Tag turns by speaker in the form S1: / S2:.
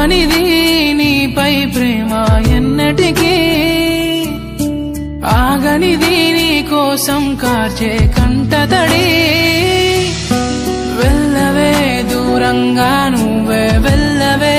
S1: మరువనిది నీపై ప్రేమ ఎన్నటికీ ఆగనిది నీ కోసం కార్చే కంటతడి వెళ్ళవే దూరంగా నువ్వే వెళ్ళవే